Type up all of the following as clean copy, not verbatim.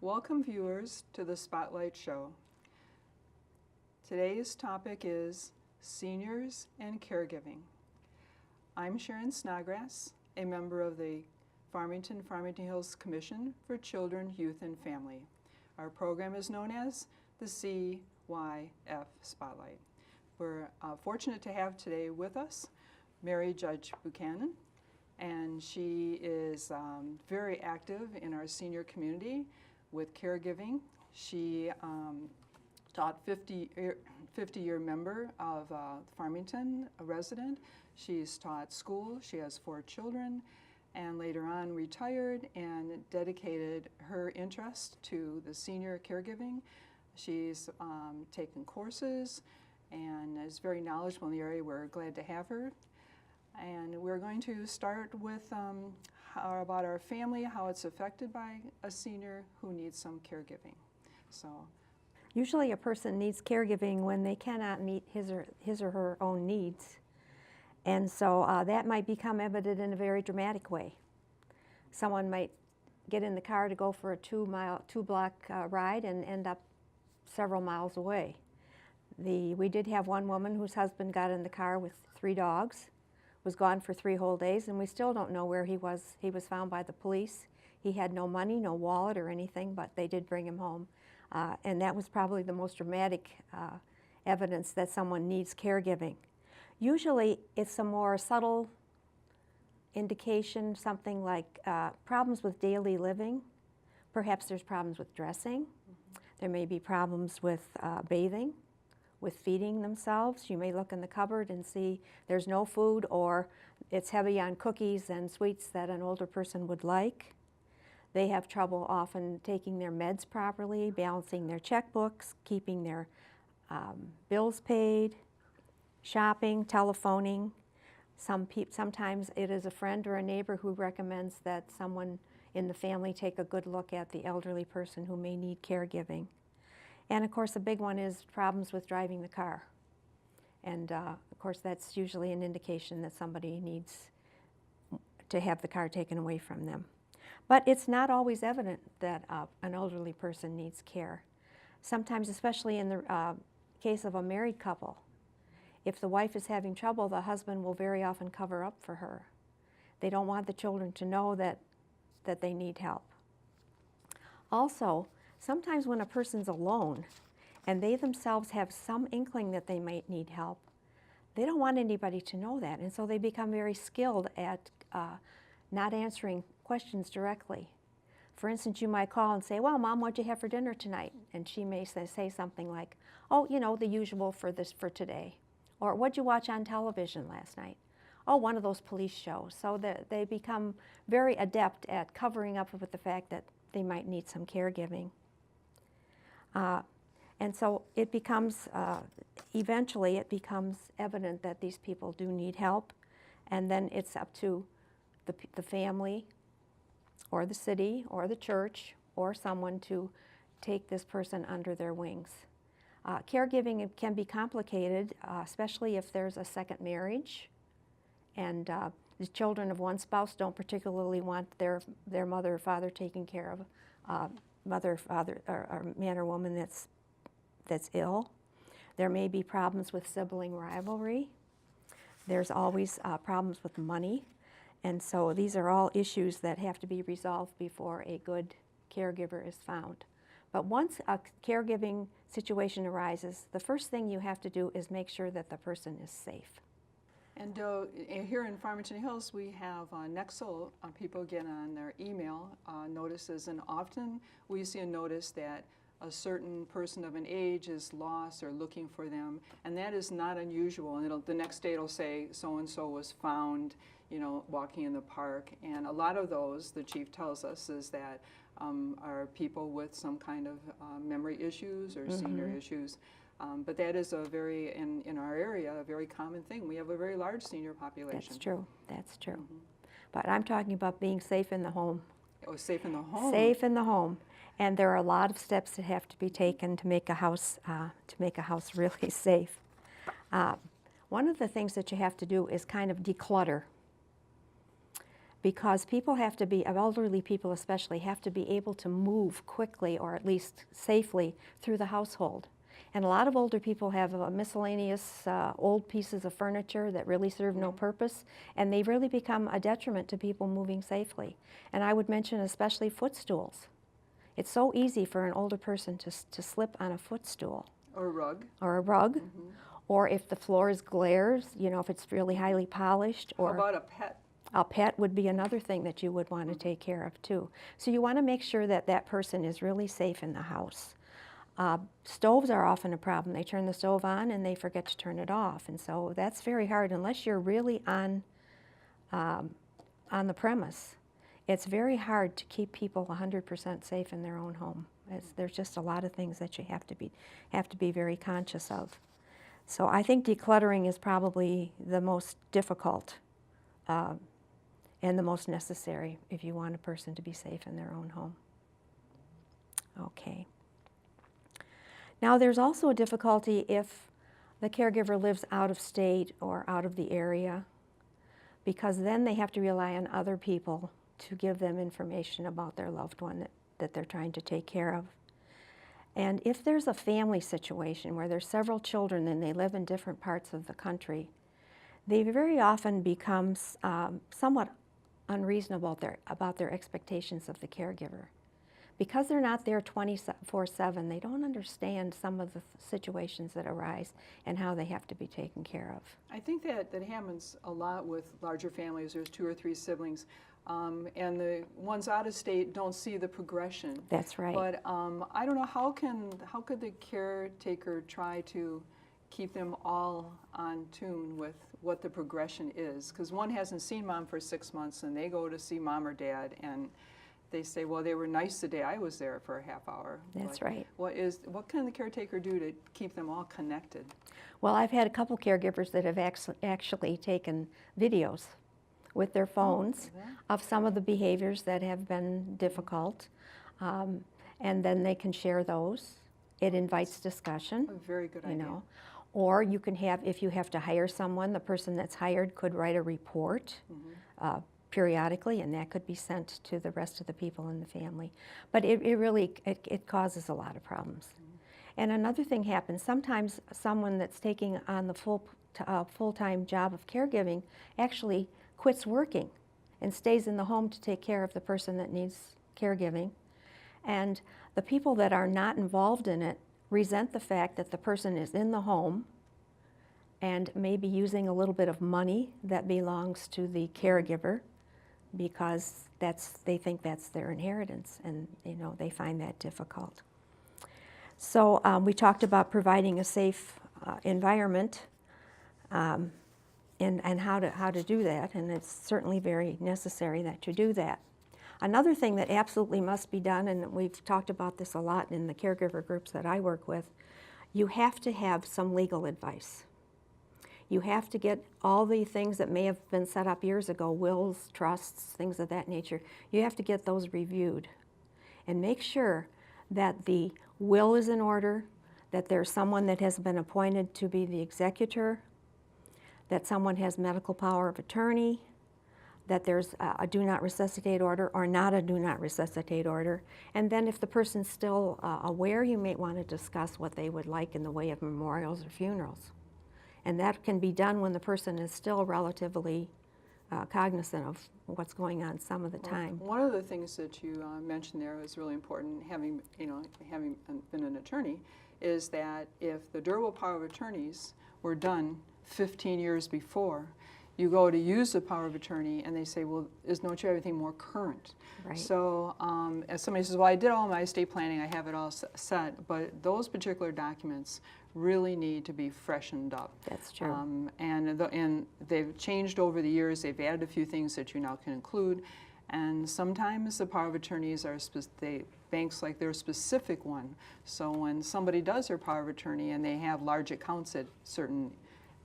Welcome viewers to the Spotlight Show. Today's topic is seniors and caregiving. I'm Sharon Snodgrass, a member of the Farmington Hills Commission for Children, Youth, and Family. Our program is known as the CYF Spotlight. We're fortunate to have today with us Mary Judge Buchanan, and she is very active in our senior community with caregiving. She taught 50-year member of Farmington, a resident. She's taught school, she has 4 children, and later on retired and dedicated her interest to the senior caregiving. She's taken courses and is very knowledgeable in the area. We're glad to have her. And we're going to start with about our family, how it's affected by a senior who needs some caregiving. So, usually a person needs caregiving when they cannot meet his or her own needs. And so that might become evident in a very dramatic way. Someone might get in the car to go for a 2-block ride and end up several miles away. We did have one woman whose husband got in the car with 3 dogs, was gone for 3 whole days, and we still don't know where he was. He was found by the police. He had no money, no wallet or anything, but they did bring him home. And that was probably the most dramatic evidence that someone needs caregiving. Usually it's a more subtle indication, something like problems with daily living. Perhaps there's problems with dressing. There may be problems with bathing, with feeding themselves. You may look in the cupboard and see there's no food, or it's heavy on cookies and sweets that an older person would like. They have trouble often taking their meds properly, balancing their checkbooks, keeping their bills paid, shopping, telephoning. Sometimes it is a friend or a neighbor who recommends that someone in the family take a good look at the elderly person who may need caregiving. And of course, a big one is problems with driving the car. And of course, that's usually an indication that somebody needs to have the car taken away from them. But it's not always evident that an elderly person needs care. Sometimes, especially in the case of a married couple, if the wife is having trouble, the husband will very often cover up for her. They don't want the children to know that they need help. Also, sometimes when a person's alone and they themselves have some inkling that they might need help, they don't want anybody to know that, and so they become very skilled at not answering questions directly. For instance, you might call and say, "Well, Mom, what'd you have for dinner tonight?" And she may say something like, "Oh, you know, the usual for today." Or, "What'd you watch on television last night?" "Oh, one of those police shows." So they become very adept at covering up with the fact that they might need some caregiving. And so it becomes, eventually it becomes evident that these people do need help, and then it's up to the family or the city or the church or someone to take this person under their wings. Caregiving can be complicated, especially if there's a second marriage and the children of one spouse don't particularly want their mother or father taken care of, mother, father, or man or woman that's ill. There may be problems with sibling rivalry. There's always problems with money. And so these are all issues that have to be resolved before a good caregiver is found. But once a caregiving situation arises, the first thing you have to do is make sure that the person is safe. And here in Farmington Hills, we have Nexel. People get on their email notices, and often we see a notice that a certain person of an age is lost or looking for them, and that is not unusual. And the next day it'll say so-and-so was found, you know, walking in the park. And a lot of those, the chief tells us, is that are people with some kind of memory issues or senior issues. But that is in our area, a very common thing. We have a very large senior population. That's true, that's true. But I'm talking about being safe in the home. Oh, safe in the home. Safe in the home. And there are a lot of steps that have to be taken to make a house really safe. One of the things that you have to do is kind of declutter. because people have to be, elderly people especially, have to be able to move quickly or at least safely through the household. And a lot of older people have miscellaneous old pieces of furniture that really serve no purpose, and they really become a detriment to people moving safely. And I would mention especially footstools. It's so easy for an older person to slip on a footstool. Or a rug. Or a rug. Or if the floor is glares, you know, if it's really highly polished. Or how about a pet? A pet would be another thing that you would want to take care of too. So you want to make sure that that person is really safe in the house. Stoves are often a problem. They turn the stove on and they forget to turn it off, and so that's very hard unless you're really on the premise. It's very hard to keep people 100% safe in their own home. There's just a lot of things that you have to be very conscious of. So I think decluttering is probably the most difficult and the most necessary if you want a person to be safe in their own home. Okay. Now there's also a difficulty if the caregiver lives out of state or out of the area, because then they have to rely on other people to give them information about their loved one that they're trying to take care of. And if there's a family situation where there's several children and they live in different parts of the country, they very often become somewhat unreasonable about their expectations of the caregiver. Because they're not there 24/7, they don't understand some of the situations that arise and how they have to be taken care of. I think that happens a lot with larger families. There's 2 or 3 siblings, and the ones out of state don't see the progression. That's right. But I don't know, how could the caretaker try to keep them all on tune with what the progression is? Because one hasn't seen mom for 6 months, and they go to see mom or dad, and they say, well, they were nice the day I was there for a half hour. That's but right. What can the caretaker do to keep them all connected? Well, I've had a couple caregivers that have actually taken videos with their phones of some of the behaviors that have been difficult, and then they can share those. It invites discussion. A very good idea. Know. Or you can have, if you have to hire someone, the person that's hired could write a report periodically, and that could be sent to the rest of the people in the family. But it really causes a lot of problems. And another thing happens, sometimes someone that's taking on the full-time job of caregiving actually quits working and stays in the home to take care of the person that needs caregiving. And the people that are not involved in it resent the fact that the person is in the home and maybe using a little bit of money that belongs to the caregiver, because they think that's their inheritance, and you know, they find that difficult. So we talked about providing a safe environment and how to do that, and it's certainly very necessary that you do that. Another thing that absolutely must be done, and we've talked about this a lot in the caregiver groups that I work with, you have to have some legal advice. You have to get all the things that may have been set up years ago, wills, trusts, things of that nature, you have to get those reviewed and make sure that the will is in order, that there's someone that has been appointed to be the executor, that someone has medical power of attorney, that there's a do not resuscitate order or not a do not resuscitate order. And then if the person's still aware, you may want to discuss what they would like in the way of memorials or funerals. And that can be done when the person is still relatively cognizant of what's going on some of the time. One of the things that you mentioned there was really important, having been an attorney, is that if the durable power of attorneys were done 15 years before, you go to use the power of attorney and they say, well, don't you have anything more current? Right. So as somebody says, well, I did all my estate planning, I have it all set, but those particular documents really need to be freshened up. That's true. And they've changed over the years. They've added a few things that you now can include. And sometimes the power of attorneys are, banks like their specific one. So when somebody does their power of attorney and they have large accounts at certain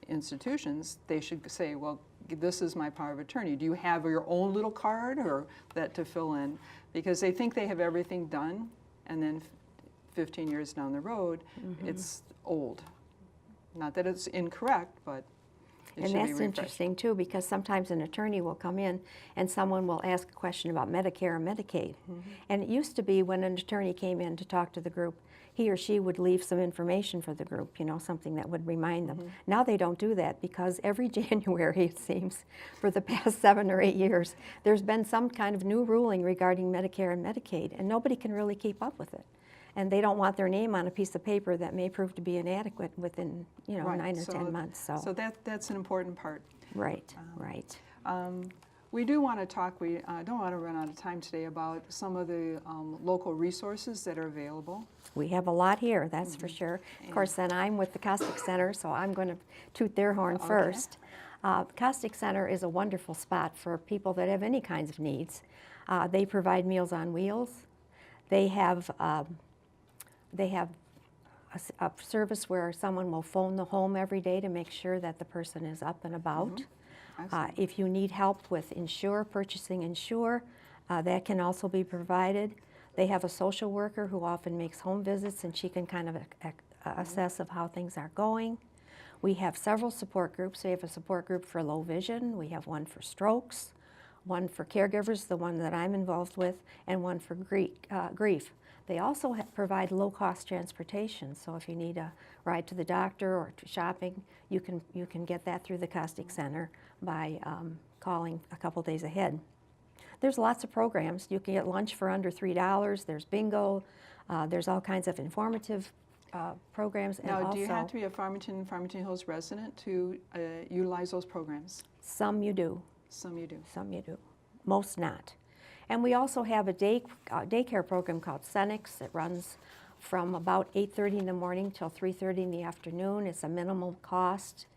institutions, they should say, well, this is my power of attorney. Do you have your own little card or that to fill in? Because they think they have everything done, and then 15 years down the road, it's old. Not that it's incorrect, but it And should be that's refreshed. interesting too, because sometimes an attorney will come in and someone will ask a question about Medicare or Medicaid. And it used to be when an attorney came in to talk to the group, he or she would leave some information for the group, you know, something that would remind them. Now they don't do that because every January, it seems, for the past 7 or 8 years, there's been some kind of new ruling regarding Medicare and Medicaid, and nobody can really keep up with it. And they don't want their name on a piece of paper that may prove to be inadequate within, you know, Right. 9 or 10 months. So that's an important part. Right, right. We do want to talk, we don't want to run out of time today, about some of the local resources that are available. We have a lot here, that's for sure. Of course, then I'm with the Caustic Center, so I'm going to toot their horn Okay. first. Caustic Center is a wonderful spot for people that have any kinds of needs. They provide Meals on Wheels. They have a service where someone will phone the home every day to make sure that the person is up and about. If you need help with purchasing insure, that can also be provided. They have a social worker who often makes home visits, and she can kind of assess of how things are going. We have several support groups. We have a support group for low vision. We have one for strokes, one for caregivers, the one that I'm involved with, and one for grief. They also provide low-cost transportation, so if you need a ride to the doctor or to shopping, you can get that through the Caustic Center by calling a couple days ahead. There's lots of programs. You can get lunch for under $3. There's bingo. There's all kinds of informative programs. Now, and do you also, have to be a Farmington Hills resident to utilize those programs? some you do. Some you do. Some you do. Most not. And we also have a daycare program called Senix. It runs from about 8:30 in the morning till 3:30 in the afternoon. It's a minimal cost.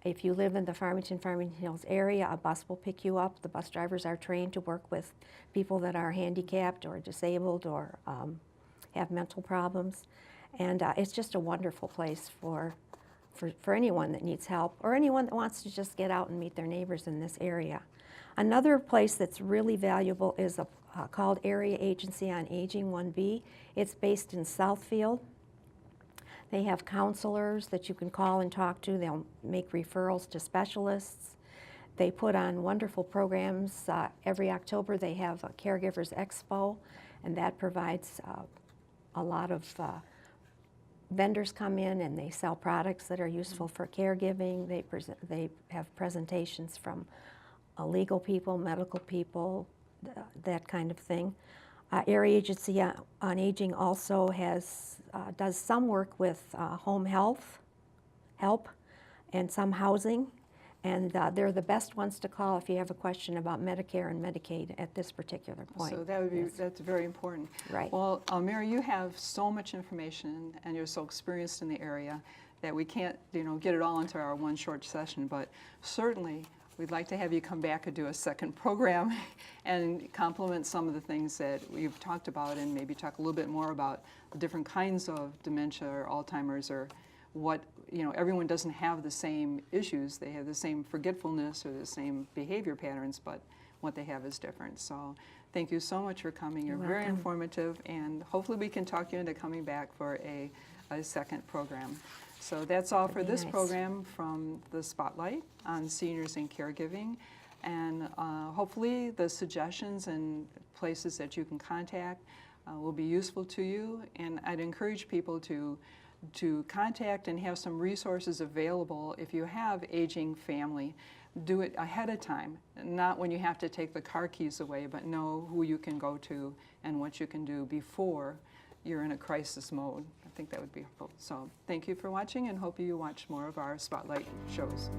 If you live in the Farmington Hills area, a bus will pick you up. The bus drivers are trained to work with people that are handicapped or disabled or have mental problems. And it's just a wonderful place for anyone that needs help or anyone that wants to just get out and meet their neighbors in this area. Another place that's really valuable is called Area Agency on Aging 1B. It's based in Southfield. They have counselors that you can call and talk to. They'll make referrals to specialists. They put on wonderful programs. Every October they have a Caregivers Expo, and that provides a lot of vendors come in and they sell products that are useful for caregiving. They have presentations from legal people, medical people, that kind of thing. Area Agency on Aging also does some work with home help, and some housing, and they're the best ones to call if you have a question about Medicare and Medicaid at this particular point. So that would be, that's very important. Right. Well, Mary, you have so much information and you're so experienced in the area that we can't, get it all into our one short session, but certainly we'd like to have you come back and do a second program and complement some of the things that we've talked about and maybe talk a little bit more about the different kinds of dementia or Alzheimer's or what, everyone doesn't have the same issues. They have the same forgetfulness or the same behavior patterns, but what they have is different. So thank you so much for coming. You're very informative, and hopefully we can talk you into coming back for a second program. So that's all for this program from the Spotlight on Seniors and Caregiving. And hopefully the suggestions and places that you can contact will be useful to you. And I'd encourage people to contact and have some resources available if you have aging family. Do it ahead of time, not when you have to take the car keys away, but know who you can go to and what you can do before you're in a crisis mode. I think that would be helpful. So thank you for watching, and hope you watch more of our Spotlight shows.